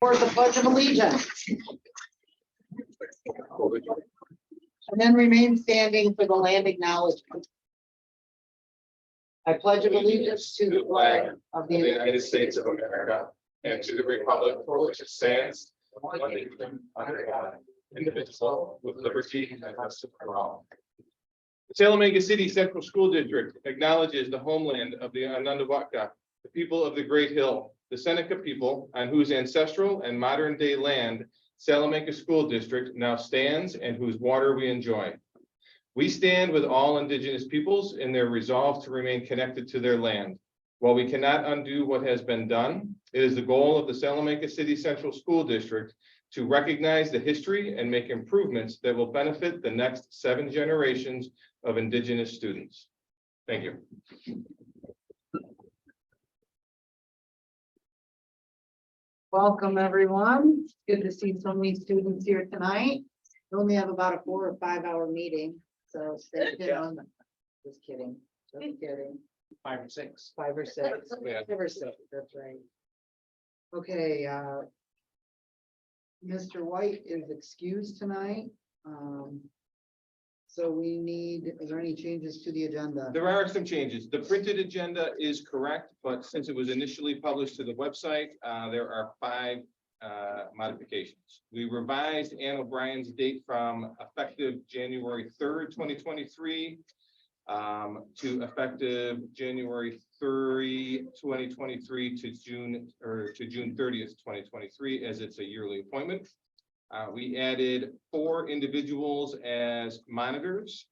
For the Pledge of Allegiance. And then remain standing for the land acknowledgement. I pledge allegiance to the flag of the United States of America and to the republic for which it stands, one nation under God, indivisible, with liberty and justice for all. The Salamanca City Central School District acknowledges the homeland of the Anandawaka, the people of the Great Hill, the Seneca people on whose ancestral and modern day land Salamanca School District now stands and whose water we enjoy. We stand with all Indigenous peoples in their resolve to remain connected to their land. While we cannot undo what has been done, it is the goal of the Salamanca City Central School District to recognize the history and make improvements that will benefit the next 7 generations of Indigenous students. Thank you. Welcome, everyone. Good to see so many students here tonight. We only have about a 4 or 5 hour meeting, so stay tuned. Just kidding. Just kidding. 5 or 6. 5 or 6. Yeah. 5 or 6, that's right. Okay, Mr. White is excused tonight. So we need, is there any changes to the agenda? There are some changes. The printed agenda is correct, but since it was initially published to the website, there are 5 modifications. We revised Ann O'Brien's date from effective January 3rd, 2023 to effective January 3, 2023 to June 30th, 2023, as it's a yearly appointment. We added 4 individuals as monitors,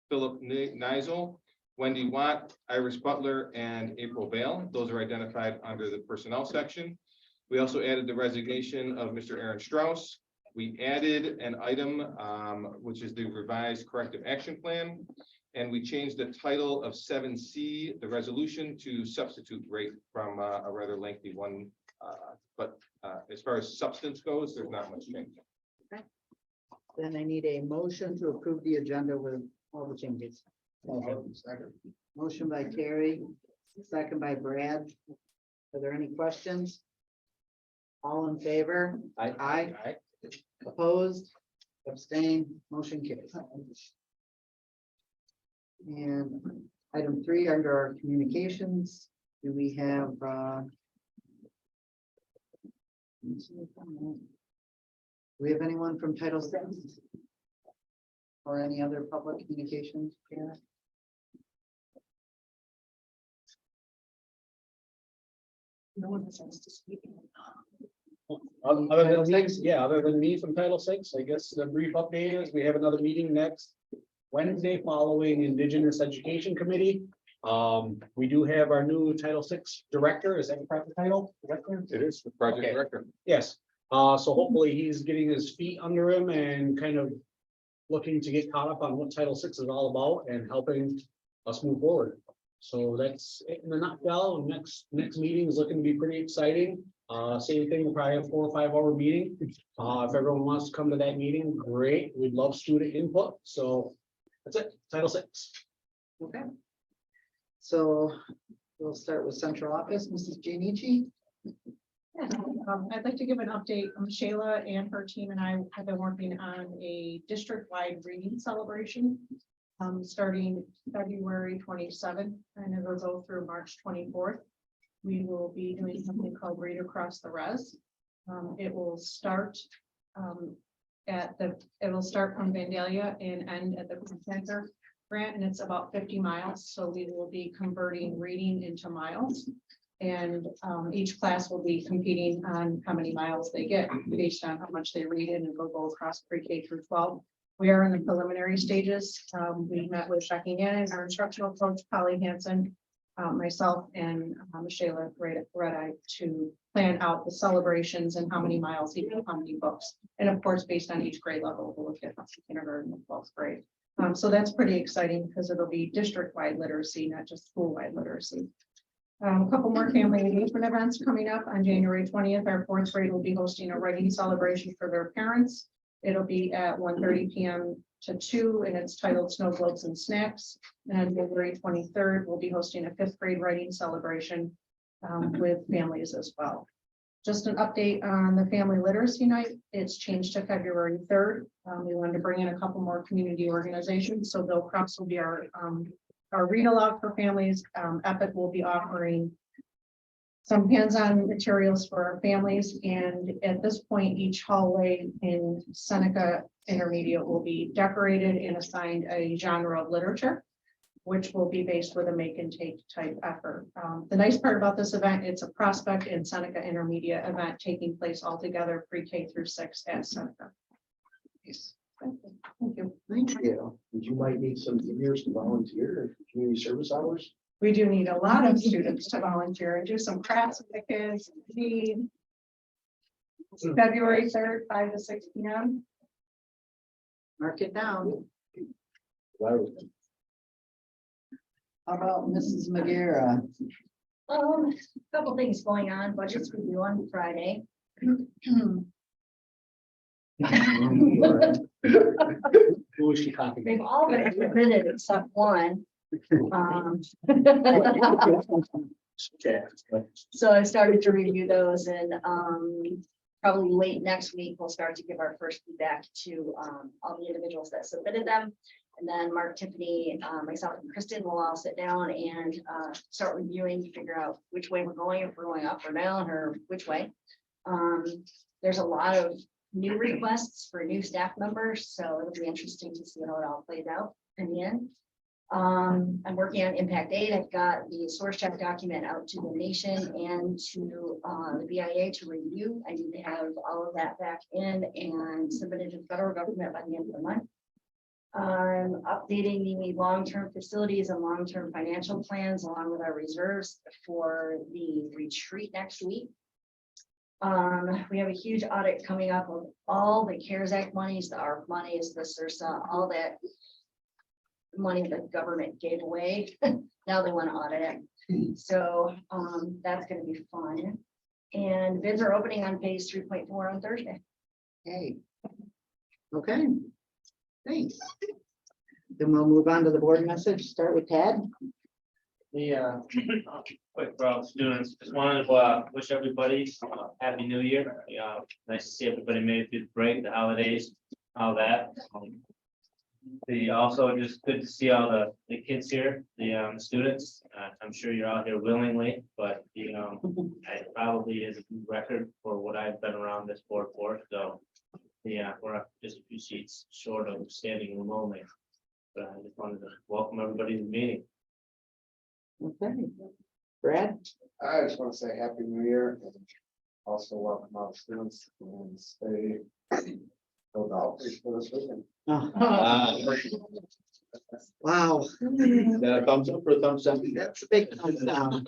Philip Neisel, Wendy Watt, Iris Butler, and April Vale. Those are identified under the personnel section. We also added the resignation of Mr. Aaron Strauss. We added an item, which is the revised corrective action plan. And we changed the title of 7C, the resolution, to substitute rate from a rather lengthy one. But as far as substance goes, there's not much change. Okay. Then I need a motion to approve the agenda with all the changes. Motion by Terry, second by Brad. Are there any questions? All in favor? Aye. Opposed? Abstained? Motion carries. And item 3 under our communications, do we have do we have anyone from Title VI or any other public communications here? No one has asked to speak. Other than me from Title VI, I guess the brief update is we have another meeting next Wednesday following Indigenous Education Committee. We do have our new Title VI director. Is that the proper title? Director? It is the project Okay. director. Yes. So hopefully he's getting his feet under him and kind of looking to get caught up on what Title VI is all about and helping us move forward. So that's it in a nutshell. Next meeting is looking to be pretty exciting. Same thing, we'll probably have 4 or 5 hour meeting. If everyone wants to come to that meeting, great. We'd love student input. So that's it, Title VI. Okay. So we'll start with central office, Mrs. Giannici. Yeah, I'd like to give an update. Shayla and her team and I have been working on a district-wide reading celebration starting February 27th, and it will go through March 24th. We will be doing something called Read Across the Res. It will start from Vandalia and end at the Center Grant, and it's about 50 miles. So we will be converting reading into miles. And each class will be competing on how many miles they get based on how much they read in, and we'll go across pre-K through 12. We are in the preliminary stages. We met with Becky Gannon, our instructional coach, Polly Hansen, myself, and Shayla Redeye to plan out the celebrations and how many miles, even how many books. And of course, based on each grade level, we'll look at kindergarten and 12th grade. So that's pretty exciting because it'll be district-wide literacy, not just school-wide literacy. A couple more family engagement events coming up on January 20th. Our 4th grade will be hosting a writing celebration for their parents. It'll be at 1:30 p.m. to 2, and it's titled Snow Globes and Snacks. And on January 23rd, we'll be hosting a 5th grade writing celebration with families as well. Just an update on the Family Literacy Night. It's changed to February 3rd. We wanted to bring in a couple more community organizations. So Bill Crux will be our read aloud for families. Epic will be offering some hands-on materials for our families. And at this point, each hallway in Seneca Intermediate will be decorated and assigned a genre of literature, which will be based with a make and take type effort. The nice part about this event, it's a Prospect and Seneca Intermediate event taking place all together pre-K through 6 at Seneca. Yes. Thank you. Thank you. You might need some seniors to volunteer for community service hours. We do need a lot of students to volunteer and do some crafts with the kids. February 3rd, 5 to 6 p.m. Mark it down. How How about Mrs. McGarrett? Couple things going on, budgets review on Friday. Who is she copying? They've all been submitted except one. Okay. So I started to review those and probably late next week, we'll start to give our first feedback to all the individuals that submitted them. And then Mark, Tiffany, myself and Kristen will all sit down and start reviewing to figure out which way we're going, if we're going up or down or which way. There's a lot of new requests for new staff members, so it'll be interesting to see how it all plays out in the end. I'm working on impact aid. I've got the source check document out to the nation and to the BIA to review. I need to have all of that back in and submitted to the federal government by the end of the month. I'm updating the long-term facilities and long-term financial plans along with our reserves for the retreat next week. We have a huge audit coming up of all the CARES Act monies, the ARP monies, the CRSA, all that money the government gave away. Now they want to audit it. So that's going to be fun. And bids are opening on phase 3.4 on Thursday. Hey. Okay. Thanks. Then we'll move on to the board message. Start with Ted. Quick for all the students, just wanted to wish everybody happy new year. Nice to see everybody made it through the break, the holidays, all that. Also just good to see all the kids here, the students. I'm sure you're out here willingly, but it probably is a new record for what I've been around this board for. So we're just a few seats short of standing room only. But I just wanted to welcome everybody to the meeting. Okay. Brad? I just want to say Happy New Year and also welcome all the students and stay filled out for this weekend. Oh, wow. Is that a thumbs up or a thumbs down? That's a big thumbs down.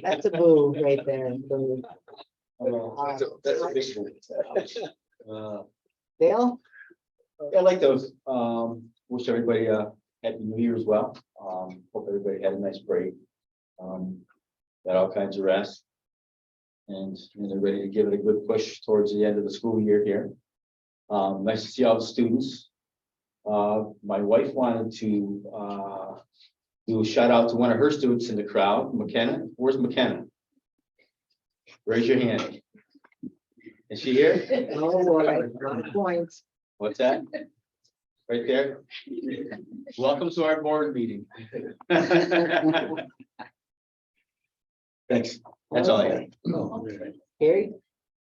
That's a boo right there. Boo. That's a big one. Dale? I like those. Wish everybody a happy new year as well. Hope everybody had a nice break. Got all kinds of rest. And they're ready to give it a good push towards the end of the school year here. Nice to see all the students. My wife wanted to do a shout out to one of her students in the crowd, McKenna. Where's McKenna? Raise your hand. Is she here? Oh, boy. Points. What's that? Right there. Welcome to our board meeting. Thanks. That's all I got. Gary?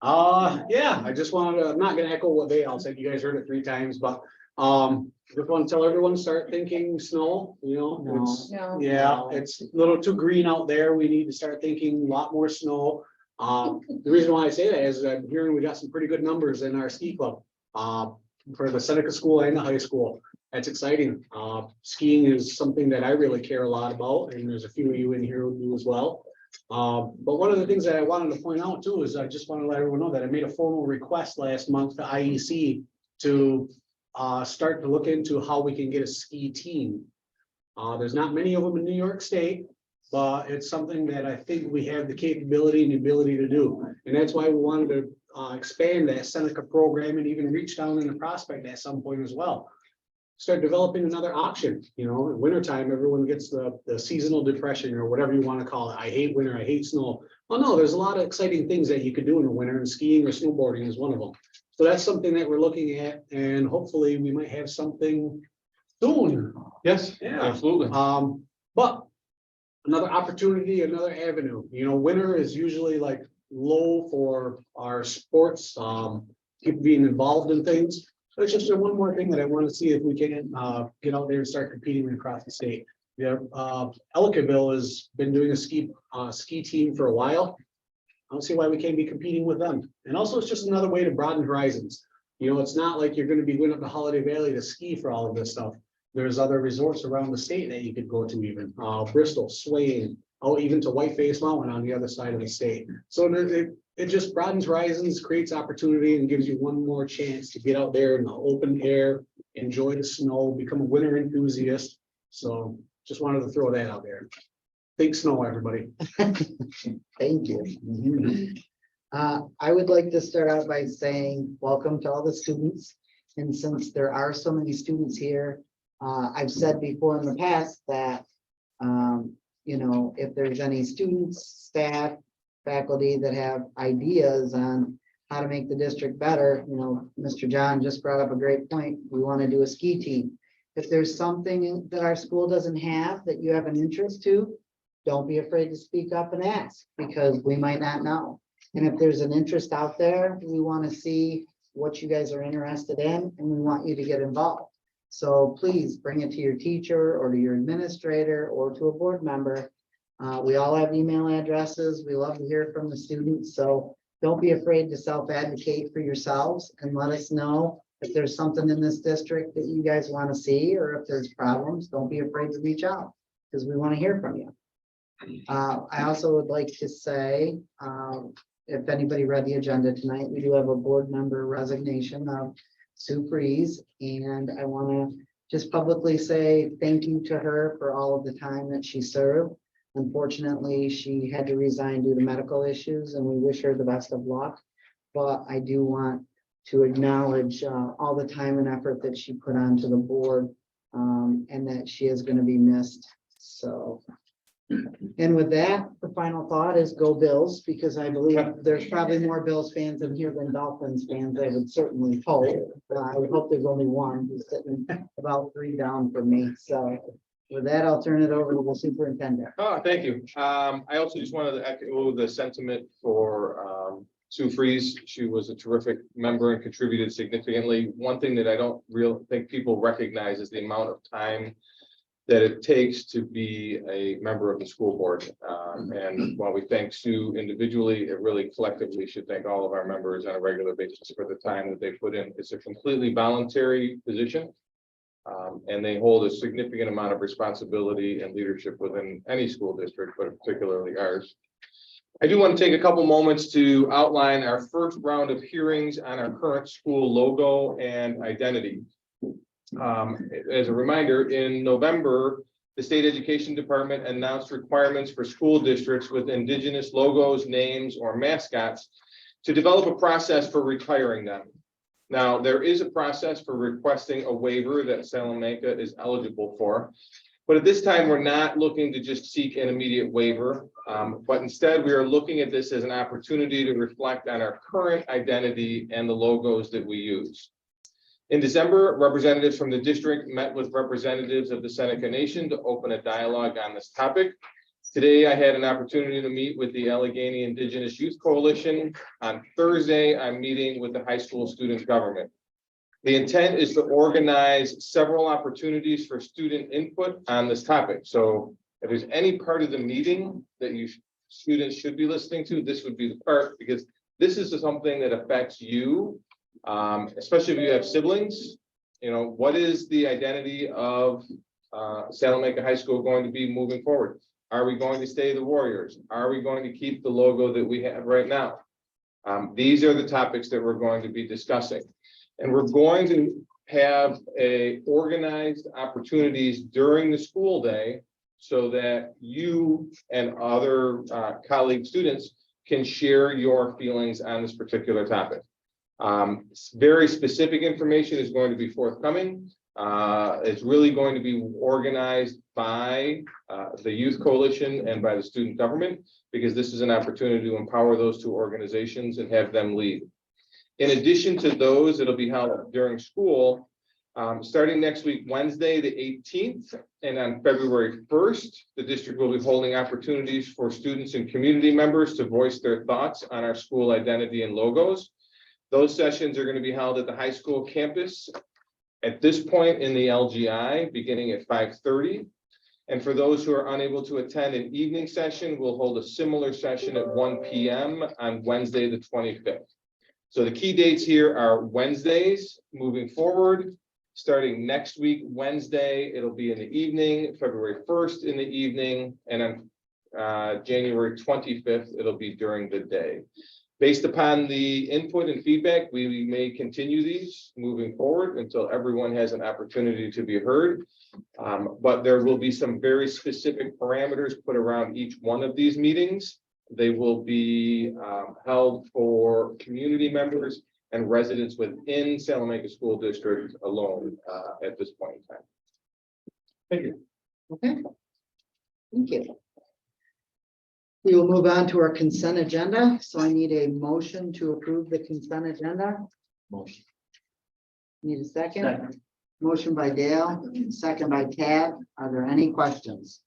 Yeah, I just wanted to, I'm not gonna echo what they all said. You guys heard it 3 times, but just want to tell everyone, start thinking snow, it's, No. yeah, it's a little too green out there. We need to start thinking a lot more snow. The reason why I say that is I'm hearing we got some pretty good numbers in our ski club. For the Seneca school and the high school. That's exciting. Skiing is something that I really care a lot about, and there's a few of you in here who do as well. But one of the things that I wanted to point out too is I just want to let everyone know that I made a formal request last month to IEC to start to look into how we can get a ski team. There's not many of them in New York State, but it's something that I think we have the capability and the ability to do. And that's why we wanted to expand that Seneca program and even reach down in the Prospect at some point as well. Start developing another option. In wintertime, everyone gets the seasonal depression or whatever you want to call it. I hate winter, I hate snow. Well, no, there's a lot of exciting things that you could do in the winter, and skiing or snowboarding is one of them. So that's something that we're looking at, and hopefully we might have something soon. Yes, Yeah. absolutely. But another opportunity, another avenue, winter is usually like low for our sports, people being involved in things. So it's just one more thing that I want to see if we can, get out there and start competing across the state. Yeah, Ellicottville has been doing a ski team for a while. I don't see why we can't be competing with them. And also, it's just another way to broaden horizons. It's not like you're going to be going up to Holiday Valley to ski for all of this stuff. There's other resorts around the state that you could go to, even Bristol, Swain, even to Whiteface Mountain on the other side of the state. So it just broadens horizons, creates opportunity, and gives you one more chance to get out there in the open air, enjoy the snow, become a winter enthusiast. So just wanted to throw that out there. Think snow, everybody. Thank you. I would like to start out by saying welcome to all the students. And since there are so many students here, I've said before in the past that, if there's any students, staff, faculty that have ideas on how to make the district better, Mr. John just brought up a great point. We want to do a ski team. If there's something that our school doesn't have that you have an interest to, don't be afraid to speak up and ask, because we might not know. And if there's an interest out there, we want to see what you guys are interested in, and we want you to get involved. So please bring it to your teacher or to your administrator or to a board member. We all have email addresses. We love to hear from the students. So don't be afraid to self-advocate for yourselves and let us know if there's something in this district that you guys want to see, or if there's problems. Don't be afraid to reach out, because we want to hear from you. I also would like to say, if anybody read the agenda tonight, we do have a board member resignation of Sue Freeze, and I want to just publicly say thank you to her for all of the time that she served. Unfortunately, she had to resign due to medical issues, and we wish her the best of luck. But I do want to acknowledge all the time and effort that she put onto the board, and that she is going to be missed. So, and with that, the final thought is go Bills, because I believe there's probably more Bills fans in here than Dolphins fans. I would certainly hope. I would hope there's only one who's sitting about 3 down from me. So with that, I'll turn it over to the superintendent. Oh, thank you. I also just wanted to echo the sentiment for Sue Freeze. She was a terrific member and contributed significantly. One thing that I don't really think people recognize is the amount of time that it takes to be a member of the school board. And while we thank Sue individually, it really collectively should thank all of our members on a regular basis for the time that they put in. It's a completely voluntary position. And they hold a significant amount of responsibility and leadership within any school district, but particularly ours. I do want to take a couple moments to outline our first round of hearings on our current school logo and identity. As a reminder, in November, the state education department announced requirements for school districts with indigenous logos, names, or mascots to develop a process for retiring them. Now, there is a process for requesting a waiver that Salamanca is eligible for, but at this time, we're not looking to just seek an immediate waiver, but instead we are looking at this as an opportunity to reflect on our current identity and the logos that we use. In December, representatives from the district met with representatives of the Seneca Nation to open a dialogue on this topic. Today, I had an opportunity to meet with the Allegheny Indigenous Youth Coalition. On Thursday, I'm meeting with the high school student government. The intent is to organize several opportunities for student input on this topic. So if there's any part of the meeting that students should be listening to, this would be the part, because this is something that affects you. Especially if you have siblings. What is the identity of Salamanca High School going to be moving forward? Are we going to stay the Warriors? Are we going to keep the logo that we have right now? These are the topics that we're going to be discussing. And we're going to have organized opportunities during the school day so that you and other colleague students can share your feelings on this particular topic. Very specific information is going to be forthcoming. It's really going to be organized by the Youth Coalition and by the student government, because this is an opportunity to empower those two organizations and have them lead. In addition to those, it'll be held during school, starting next week, Wednesday, the 18th, and on February 1st, the district will be holding opportunities for students and community members to voice their thoughts on our school identity and logos. Those sessions are going to be held at the high school campus at this point in the LGI, beginning at 5:30. And for those who are unable to attend an evening session, we'll hold a similar session at 1 p.m. on Wednesday, the 25th. So the key dates here are Wednesdays moving forward. Starting next week, Wednesday, it'll be in the evening, February 1st in the evening, and on January 25th, it'll be during the day. Based upon the input and feedback, we may continue these moving forward until everyone has an opportunity to be heard. But there will be some very specific parameters put around each one of these meetings. They will be held for community members and residents within Salamanca School District alone at this point in time. Thank you. Okay. Thank you. We will move on to our consent agenda. So I need a motion to approve the consent agenda. Motion. Need a second? Second. Motion by Dale, second by Tad. Are there any questions?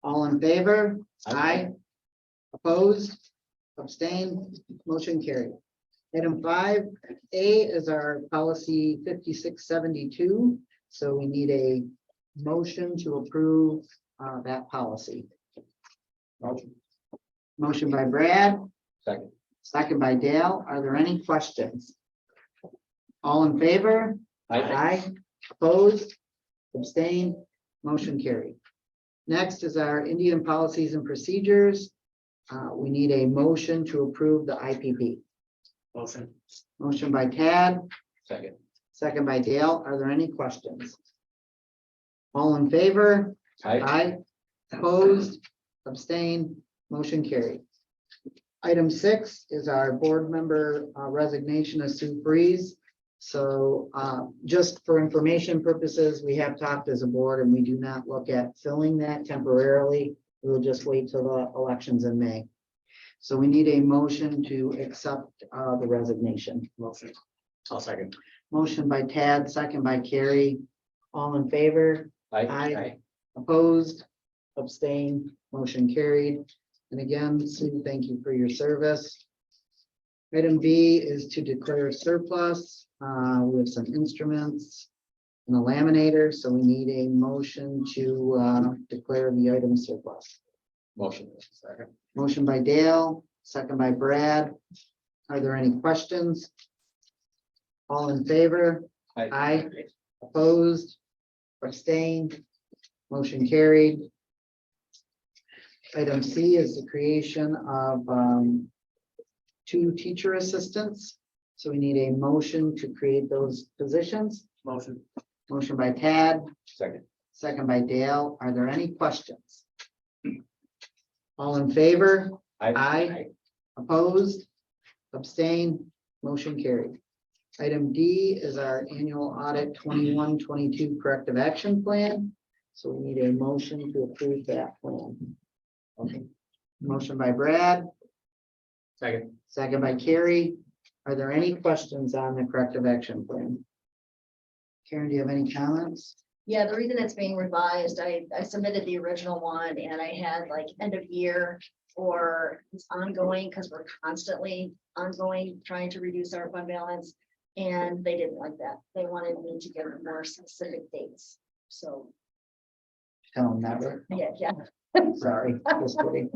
All in favor? Aye. Opposed? Abstained? Motion carried. Item 5A is our policy 5672. So we need a motion to approve that policy. Motion. Motion by Brad, Second. second by Dale. Are there any questions? All in favor? Aye. Opposed? Abstained? Motion carried. Next is our Indian policies and procedures. We need a motion to approve the IPP. Motion. Motion by Tad, Second. second by Dale. Are there any questions? All in favor? Aye. Opposed? Abstained? Motion carried. Item 6 is our board member resignation of Sue Freeze. So just for information purposes, we have talked as a board and we do not look at filling that temporarily. We will just wait till the elections in May. So we need a motion to accept the resignation. Motion. I'll second. Motion by Tad, second by Carrie. All in favor? Aye. Opposed? Abstained? Motion carried. And again, Sue, thank you for your service. Item B is to declare surplus. We have some instruments and a laminator, so we need a motion to declare the item surplus. Motion. Second. Motion by Dale, second by Brad. Are there any questions? All in favor? Aye. Opposed? Abstained? Motion carried. Item C is the creation of 2 teacher assistants. So we need a motion to create those positions. Motion. Motion by Tad, Second. second by Dale. Are there any questions? All in favor? Aye. Opposed? Abstained? Motion carried. Item D is our annual audit 21-22 corrective action plan. So we need a motion to approve that plan. Okay. Motion by Brad, Second. second by Carrie. Are there any questions on the corrective action plan? Karen, do you have any comments? Yeah, the reason it's being revised, I submitted the original one and I had like end of year or it's ongoing because we're constantly ongoing, trying to reduce our fund balance. And they didn't like that. They wanted me to give more specific dates. So, Tell them never. yeah. Sorry, just kidding.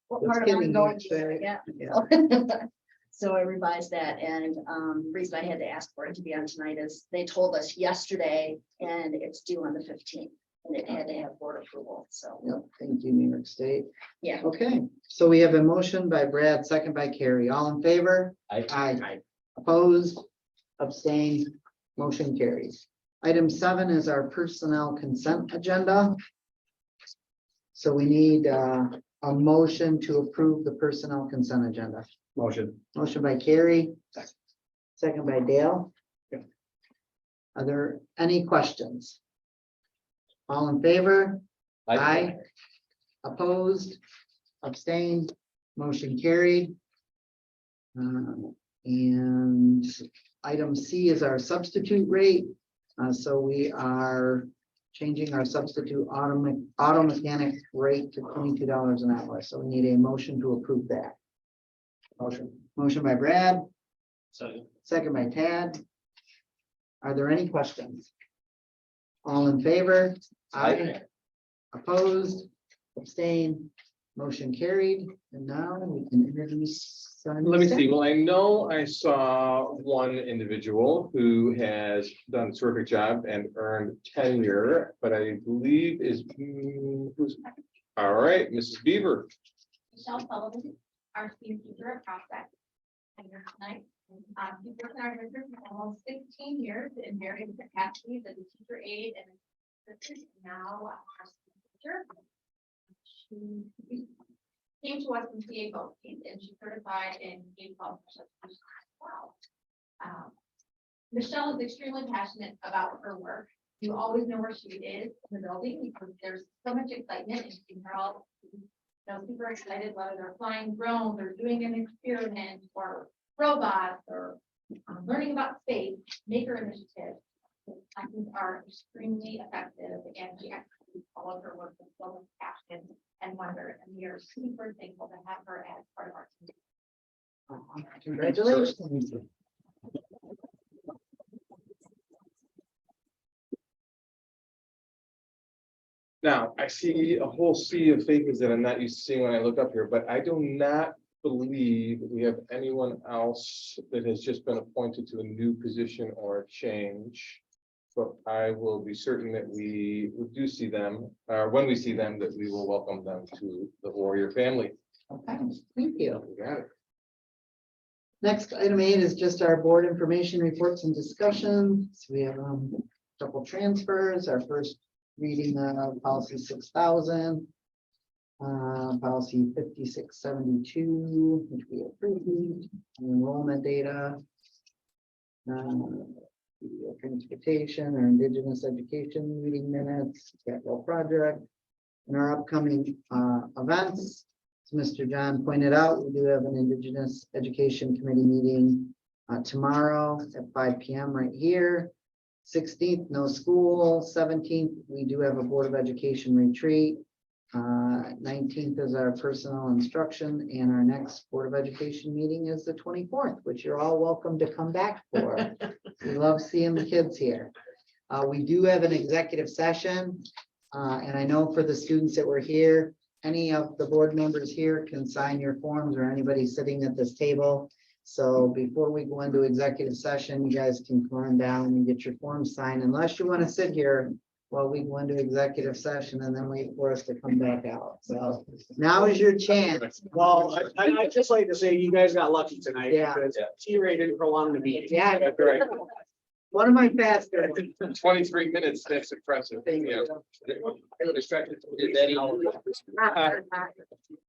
What Just part of kidding, ongoing, you say. yeah. Yeah. So I revised that and the reason I had to ask for it to be on tonight is they told us yesterday and it's due on the 15th. And it had to have board approval, so, Yep, thank you, New York State. yeah. Okay, so we have a motion by Brad, second by Carrie. All in favor? Aye. Opposed? Abstained? Motion carries. Item 7 is our personnel consent agenda. So we need a motion to approve the personnel consent agenda. Motion. Motion by Carrie. Second by Dale. Are there any questions? All in favor? Aye. Opposed, abstained, motion carried. And item C is our substitute rate. So we are changing our substitute auto mechanic rate to $22 an hour. So we need a motion to approve that. Motion by Brad, So second by Tad. Are there any questions? All in favor? Aye. Opposed, abstained, motion carried, and now we can introduce. Let me see. Well, I know I saw one individual who has done a terrific job and earned tenure, but I believe is, who's, all right, Mrs. Beaver. Michelle Sullivan, our senior teacher at Prospect. And here tonight. She's worked in our district for almost 16 years in various capacities as a teacher aide and assistant. Now our teacher. She came to us from CA Bookkeeping and she's certified in K-12 special education as well. Michelle is extremely passionate about her work. You always know where she is in the building because there's so much excitement and seeing her all super excited, whether they're flying drones or doing an experiment or robots or learning about space, maker initiatives. I think are extremely effective and she executes all of her work with so much passion and wonder. And we are super thankful to have her as part of our team. Congratulations. Now, I see a whole sea of faces that I'm not used to seeing when I look up here, but I do not believe we have anyone else that has just been appointed to a new position or a change. But I will be certain that we do see them, when we see them, that we will welcome them to the Warrior family. Okay, thank you. We got it. Next, item 8 is just our board information reports and discussions. We have a couple transfers. Our first reading of policy 6000. Policy 5672, which we approved, enrollment data. Transportation or Indigenous education meeting minutes, capital project, and our upcoming events. As Mr. John pointed out, we do have an Indigenous Education Committee meeting tomorrow at 5 p.m. right here. 16th, no school. 17th, we do have a Board of Education retreat. 19th is our personal instruction, and our next Board of Education meeting is the 24th, which you're all welcome to come back for. We love seeing the kids here. We do have an executive session, and I know for the students that were here, any of the board members here can sign your forms or anybody sitting at this table. So before we go into executive session, you guys can come on down and get your forms signed, unless you want to sit here while we go into executive session and then wait for us to come back out. So now is your chance. Well, I'd just like to say you guys got lucky tonight. Yeah. Because T-Ray didn't prolong the meeting. Yeah. That's right. One of my faster. 23 minutes, that's impressive. Thank Yeah. you. Did that